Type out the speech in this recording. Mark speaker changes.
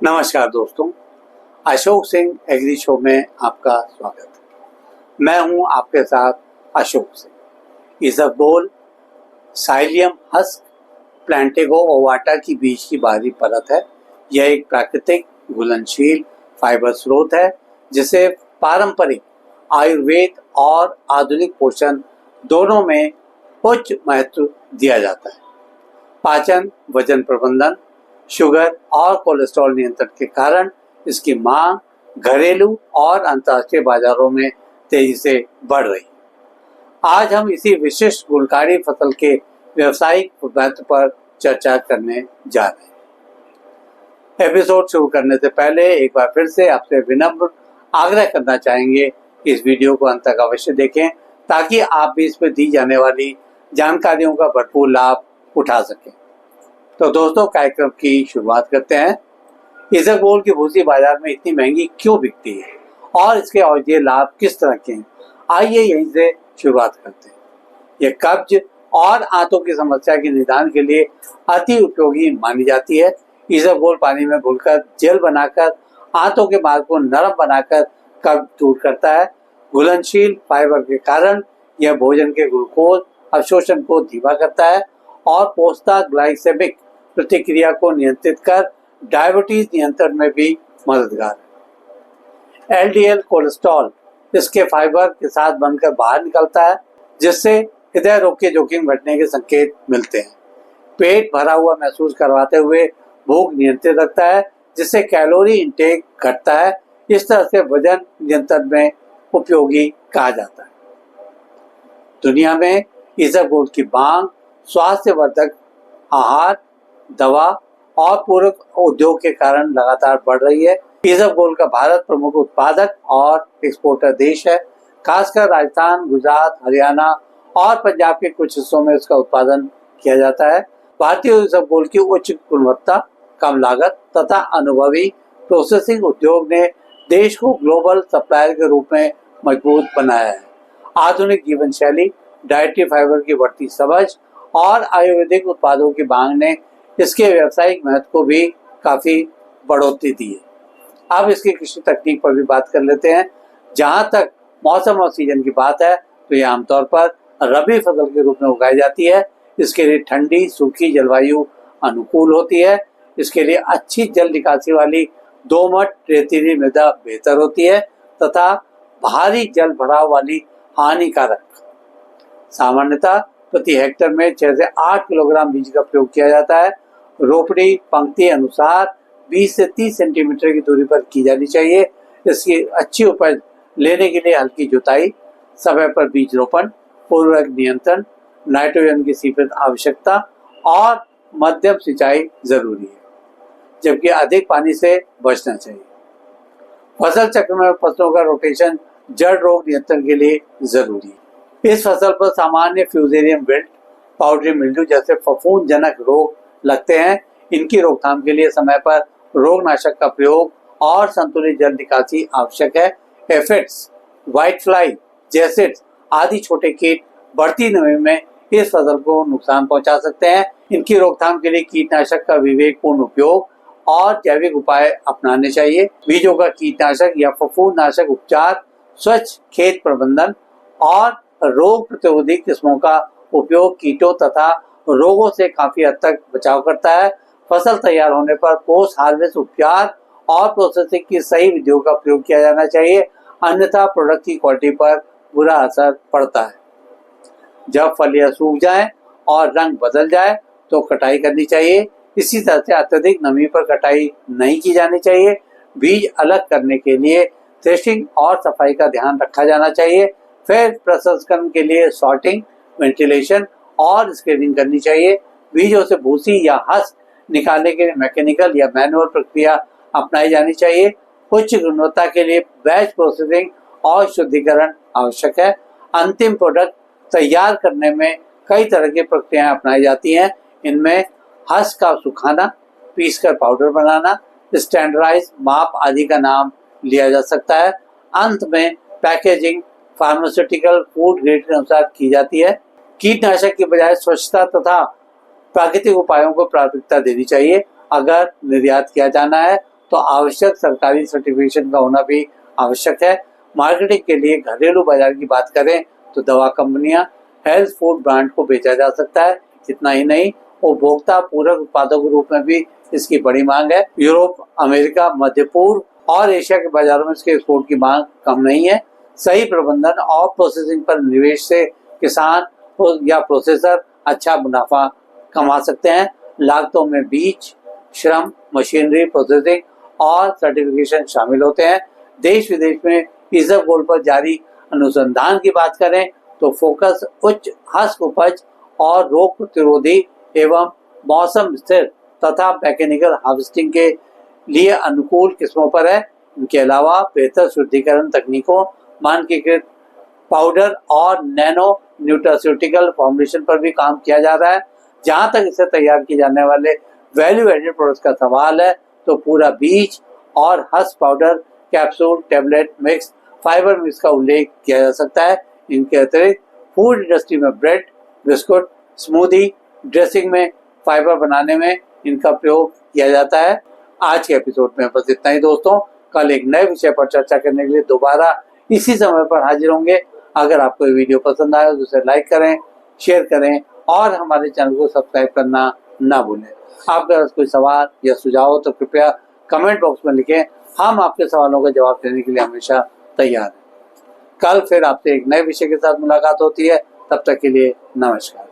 Speaker 1: नमस्कार दोस्तों, Ashok Singh agree show में आपका स्वागत है। मैं हूं आपके साथ अशोक सिंह। इसबगोल, साइलियम हस्क, प्लांटेगो ओवाटा की बीज की बाहरी परत है। यह एक प्राकृतिक घुलनशील फाइबर स्रोत है जिसे पारंपरिक आयुर्वेद और आधुनिक पोषण दोनों में उच्च महत्व दिया जाता है। पाचन, वजन प्रबंधन, शुगर और कोलेस्ट्रॉल नियंत्रण के कारण इसकी मांग घरेलू और अंतर्राष्ट्रीय बाजारों में तेजी से बढ़ रही है। आज हम इसी विशिष्ट गुणकारी फसल के व्यावसायिक महत्व पर चर्चा करने जा रहे हैं। एपिसोड शुरू करने से पहले एक बार फिर से आपसे विनम्र आग्रह करना चाहेंगे कि इस वीडियो को अंत तक अवश्य देखें ताकि आप भी इसमें दी जाने वाली जानकारियों का भरपूर लाभ उठा सकें। तो दोस्तों, कार्यक्रम की शुरुआत करते हैं। इसबगोल की भूसी बाजार में इतनी महंगी क्यों बिकती है और इसके औषधीय लाभ किस तरह के हैं, आइए यहीं से शुरुआत करते हैं। यह कब्ज और आंतों की समस्या के निदान के लिए अति उपयोगी मानी जाती है। इसबगोल पानी में घुलकर जेल बनाकर आंतों के मार्ग को नरम बनाकर कब्ज दूर करता है। घुलनशील फाइबर के कारण यह भोजन के ग्लूकोज अवशोषण को धीमा करता है और पोस्टाग्लाइसेमिक प्रतिक्रिया को नियंत्रित कर डायबिटीज नियंत्रण में भी मददगार है। एलडीएल कोलेस्ट्रॉल इसके फाइबर के साथ बनकर बाहर निकलता है जिससे हृदय रोग के जोखिम घटने के संकेत मिलते हैं। पेट भरा हुआ महसूस करवाते हुए भूख नियंत्रित रखता है जिससे कैलोरी इंटेक घटता है। इस तरह से वजन नियंत्रण में उपयोगी कहा जाता है। दुनिया में इसबगोल की मांग स्वास्थ्यवर्धक आहार, दवा और पूरक उद्योग के कारण लगातार बढ़ रही है। इसबगोल का भारत प्रमुख उत्पादक और एक्सपोर्टर देश है। खासकर राजस्थान, गुजरात, हरियाणा और पंजाब के कुछ हिस्सों में इसका उत्पादन किया जाता है। भारतीय इसबगोल की उच्च गुणवत्ता, कम लागत तथा अनुभवी प्रोसेसिंग उद्योग ने देश को ग्लोबल सप्लायर के रूप में मजबूत बनाया है। आधुनिक जीवन शैली, डाइटरी फाइबर की बढ़ती समझ और आयुर्वेदिक उत्पादों की मांग ने इसके व्यावसायिक महत्व को भी काफी बढ़ोतरी दी है। अब इसकी कृषि तकनीक पर भी बात कर लेते हैं। जहां तक मौसम और सीजन की बात है तो यह आमतौर पर रबी फसल के रूप में उगाई जाती है। इसके लिए ठंडी सूखी जलवायु अनुकूल होती है। इसके लिए अच्छी जल निकासी वाली दोमट रेतीली मृदा बेहतर होती है तथा भारी जल भराव वाली हानिकारक। सामान्यतः प्रति हेक्टेयर में 6 से 8 किलोग्राम बीज का प्रयोग किया जाता है। रोपड़ी पंक्ति अनुसार 20 से 30 सेंटीमीटर की दूरी पर की जानी चाहिए। इसकी अच्छी उपज लेने के लिए हल्की जुताई, समय पर बीज रोपण, उर्वरक नियंत्रण, नाइट्रोजन की सीमित आवश्यकता और मध्यम सिंचाई जरूरी है, जबकि अधिक पानी से बचना चाहिए। फसल चक्र में फसलों का रोटेशन जड़ रोग नियंत्रण के लिए जरूरी है। इस फसल पर सामान्य फ्यूजेरियम विल्ट, पाउडरी मिल्ड्यू जैसे फफूंदजनक रोग लगते हैं। इनकी रोकथाम के लिए समय पर रोगनाशक का प्रयोग और संतुलित जल निकासी आवश्यक है। एफिड्स, व्हाइट फ्लाई, जेसिड्स आदि छोटे कीट बढ़ती नमी में इस फसल को नुकसान पहुंचा सकते हैं। इनकी रोकथाम के लिए कीटनाशक का विवेकपूर्ण उपयोग और जैविक उपाय अपनाने चाहिए। बीजों का कीटनाशक या फफूंदनाशक उपचार, स्वच्छ खेत प्रबंधन और रोग प्रतिरोधी किस्मों का उपयोग कीटों तथा रोगों से काफी हद तक बचाव करता है। फसल तैयार होने पर पोस्ट हार्वेस्ट उपचार और प्रोसेसिंग की सही विधियों का प्रयोग किया जाना चाहिए, अन्यथा प्रोडक्ट की क्वालिटी पर बुरा असर पड़ता है। जब फलियां सूख जाएं और रंग बदल जाए तो कटाई करनी चाहिए। इसी तरह से अत्यधिक नमी पर कटाई नहीं की जानी चाहिए। बीज अलग करने के लिए थ्रेशिंग और सफाई का ध्यान रखा जाना चाहिए। फिर प्रसंस्करण के लिए सॉर्टिंग, वेंटिलेशन और स्क्रीनिंग करनी चाहिए। बीजों से भूसी या हस्क निकालने के लिए मैकेनिकल या मैनुअल प्रक्रिया अपनाई जानी चाहिए। उच्च गुणवत्ता के लिए बैच प्रोसेसिंग और शुद्धिकरण आवश्यक है। अंतिम प्रोडक्ट तैयार करने में कई तरह की प्रक्रियाएं अपनाई जाती हैं। इनमें हस्क का सुखाना, पीसकर पाउडर बनाना, स्टैंडर्डाइज माप आदि का नाम लिया जा सकता है। अंत में पैकेजिंग फार्मास्यूटिकल फूड ग्रेड के अनुसार की जाती है। कीटनाशक की बजाय स्वच्छता तथा प्राकृतिक उपायों को प्राथमिकता देनी चाहिए। अगर निर्यात किया जाना है तो आवश्यक सरकारी सर्टिफिकेशन का होना भी आवश्यक है। मार्केटिंग के लिए घरेलू बाजार की बात करें तो दवा कंपनियां, हेल्थ फूड ब्रांड को बेचा जा सकता है। इतना ही नहीं, उपभोक्ता पूरक उत्पादों के रूप में भी इसकी बड़ी मांग है। यूरोप, अमेरिका, मध्य पूर्व और एशिया के बाजारों में इसके एक्सपोर्ट की मांग कम नहीं है। सही प्रबंधन और प्रोसेसिंग पर निवेश से किसान या प्रोसेसर अच्छा मुनाफा कमा सकते हैं। लागतों में बीज, श्रम, मशीनरी, प्रोसेसिंग और सर्टिफिकेशन शामिल होते हैं। देश विदेश में इसबगोल पर जारी अनुसंधान की बात करें तो फोकस उच्च हस्त उपज और रोग प्रतिरोधी एवं मौसम स्थिर तथा मैकेनिकल हार्वेस्टिंग के लिए अनुकूल किस्मों पर है। इनके अलावा बेहतर शुद्धिकरण तकनीकों, मानकीकृत पाउडर और नैनो न्यूट्रास्यूटिकल फॉर्मुलेशन पर भी काम किया जा रहा है। जहां तक इसे तैयार किए जाने वाले वैल्यू एडेड प्रोडक्ट्स का सवाल है तो पूरा बीज और हस्त powder, capsule, tablet mix, fibre mix का उल्लेख किया जा सकता है। इनके अतिरिक्त फूड इंडस्ट्री में ब्रेड, बिस्कुट, स्मूदी, ड्रेसिंग में फाइबर बनाने में इनका प्रयोग किया जाता है। आज के एपिसोड में बस इतना ही दोस्तों। कल एक नए विषय पर चर्चा करने के लिए दोबारा इसी समय पर हाजिर होंगे। अगर आपको ये वीडियो पसंद आया तो उसे लाइक करें, शेयर करें और हमारे चैनल को सब्सक्राइब करना ना भूलें। आपके पास कोई सवाल या सुझाव हो तो कृपया कमेंट बॉक्स में लिखें। हम आपके सवालों का जवाब देने के लिए हमेशा तैयार हैं। कल फिर आपसे एक नए विषय के साथ मुलाकात होती है। तब तक के लिए नमस्कार।